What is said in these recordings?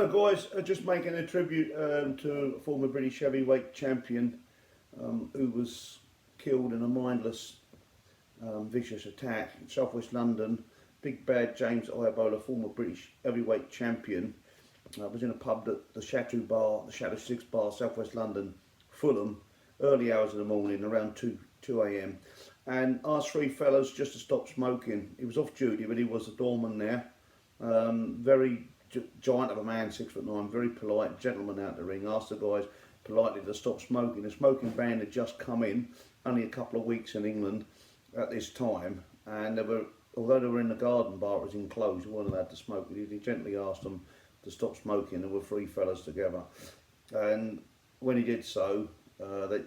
Hello guys, just making a tribute to a former British heavyweight champion who was killed in a mindless, vicious attack in southwest London. Big Bad James Iyabola, former British heavyweight champion, was in a pub at the Chateau Bar, the Shadow 6 Bar, southwest London, Fulham, early hours of the morning, around 2 a.m. and asked three fellas just to stop smoking. He was off duty, but he was a doorman there. Very giant of a man, 6'9", very polite gentleman out the ring. Asked the guys politely to stop smoking. The smoking ban had just come in, only a couple of weeks in England at this time, and although they were in the garden bar, it was enclosed, they weren't allowed to smoke. He gently asked them to stop smoking. There were three fellas together, and when he did so, they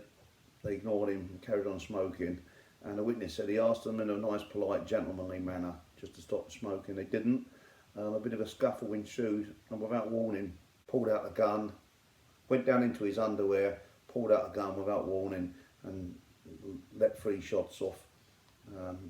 ignored him and carried on smoking. And the witness said he asked them in a nice, polite, gentlemanly manner just to stop smoking. They didn't. A bit of a scuffle ensued, and without warning, pulled out a gun, went down into his underwear, pulled out a gun without warning, and let three shots off.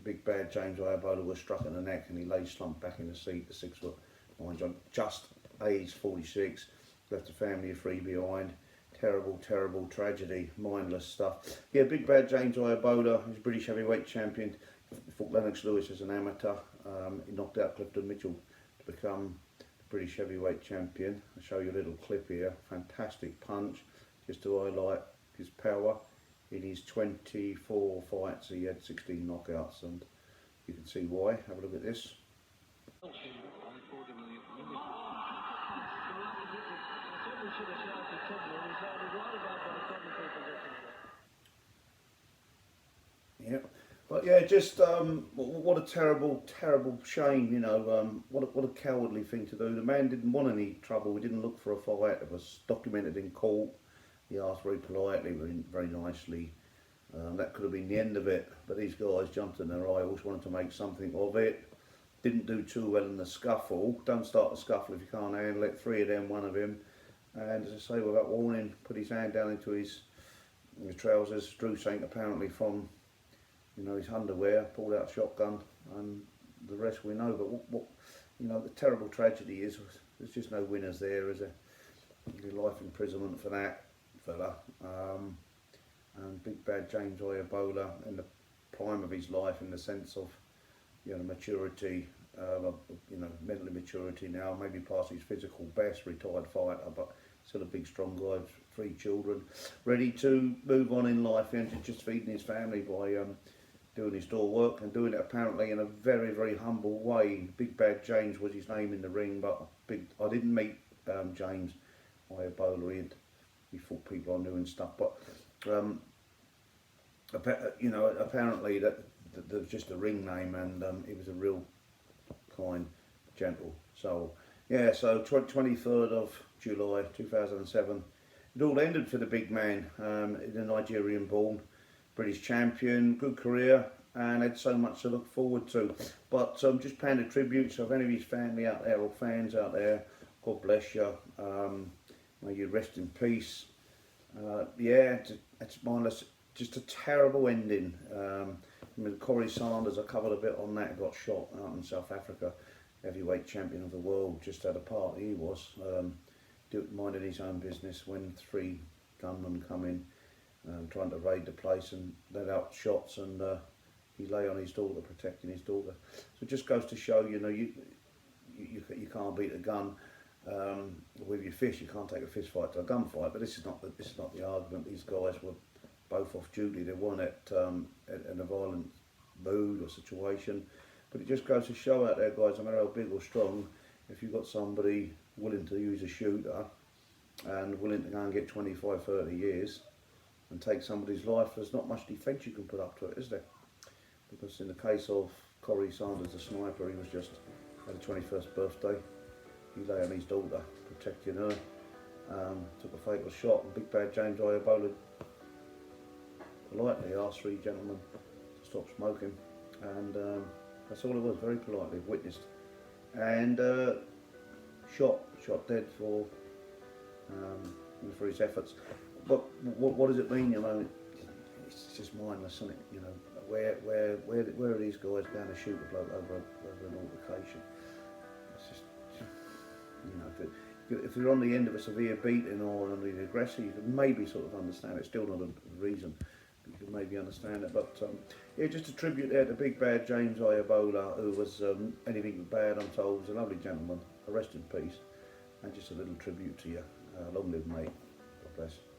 Big Bad James Iyabola was struck in the neck, and he lay slumped back in the seat. The 6'9" John, just aged 46, left a family of three behind. Terrible, terrible tragedy, mindless stuff. Yeah, Big Bad James Iyabola, he's British heavyweight champion. He fought Lennox Lewis as an amateur. He knocked out Clifton Mitchell to become the British heavyweight champion. I'll show you a little clip here. Fantastic punch, just to highlight his power. In his 24 fights, he had 16 knockouts, and you can see why. Have a look at this. Yeah, but yeah, just what a terrible, terrible shame, you know. What a cowardly thing to do. The man didn't want any trouble. He didn't look for a fight. It was documented in court. He asked very politely, very nicely. That could have been the end of it, but these guys jumped in their eye. Always wanted to make something of it. Didn't do too well in the scuffle. Don't start a scuffle if you can't handle it. Three of them, one of him, and as I say, without warning, put his hand down into his trousers, drew something apparently from, you know, his underwear, pulled out a shotgun, and the rest we know. But what you know, the terrible tragedy is, there's just no winners there, is there? Life imprisonment for that fella. And Big Bad James Iyabola, in the prime of his life, in the sense of, you know, maturity, you know, mental maturity now, maybe past his physical best, retired fighter, but still a big, strong guy, three children, ready to move on in life and just feeding his family by doing his door work, and doing it apparently in a very, very humble way. Big Bad James was his name in the ring, but I didn't meet James Iyabola. He fought people I knew and stuff, but you know, apparently that was just a ring name, and he was a real kind, gentle soul. Yeah, so 23rd of July 2007, it all ended for the big man, the Nigerian-born British champion. Good career, and had so much to look forward to. But just paying a tribute, so if any of his family out there or fans out there, God bless you. May you rest in peace. Yeah, it's mindless. Just a terrible ending. I mean, Corey Sanders, I covered a bit on that, got shot out in South Africa, heavyweight champion of the world, just had a party. He was minding his own business when three gunmen come in, trying to raid the place and let out shots, and he lay on his daughter, protecting his daughter. So it just goes to show, you know, you can't beat a gun. With your fist, you can't take a fist fight to a gunfight. But this is not the argument. These guys were both off duty. They weren't in a violent mood or situation. But it just goes to show out there, guys, no matter how big or strong, if you've got somebody willing to use a shooter and willing to go and get 25, 30 years and take somebody's life, there's not much defence you can put up to it, is there? Because in the case of Corey Sanders, the sniper, he was just had a 21st birthday. He lay on his daughter, protecting her, took a fatal shot, and Big Bad James Iyabola politely asked three gentlemen to stop smoking, and that's all it was, very politely, witnessed, and shot dead for his efforts. But what does it mean, you know? It's just mindless, isn't it? You know, where are these guys going to shoot a bloke over an altercation? It's just, you know, if you're on the end of a severe beating or on the aggressor, you can maybe sort of understand it. Still not a reason, but you can maybe understand it. But yeah, just a tribute there to Big Bad James Iabbola, who was anything but bad, I'm told. Was a lovely gentleman. Rest in peace. And just a little tribute to you. Long live, mate. God bless.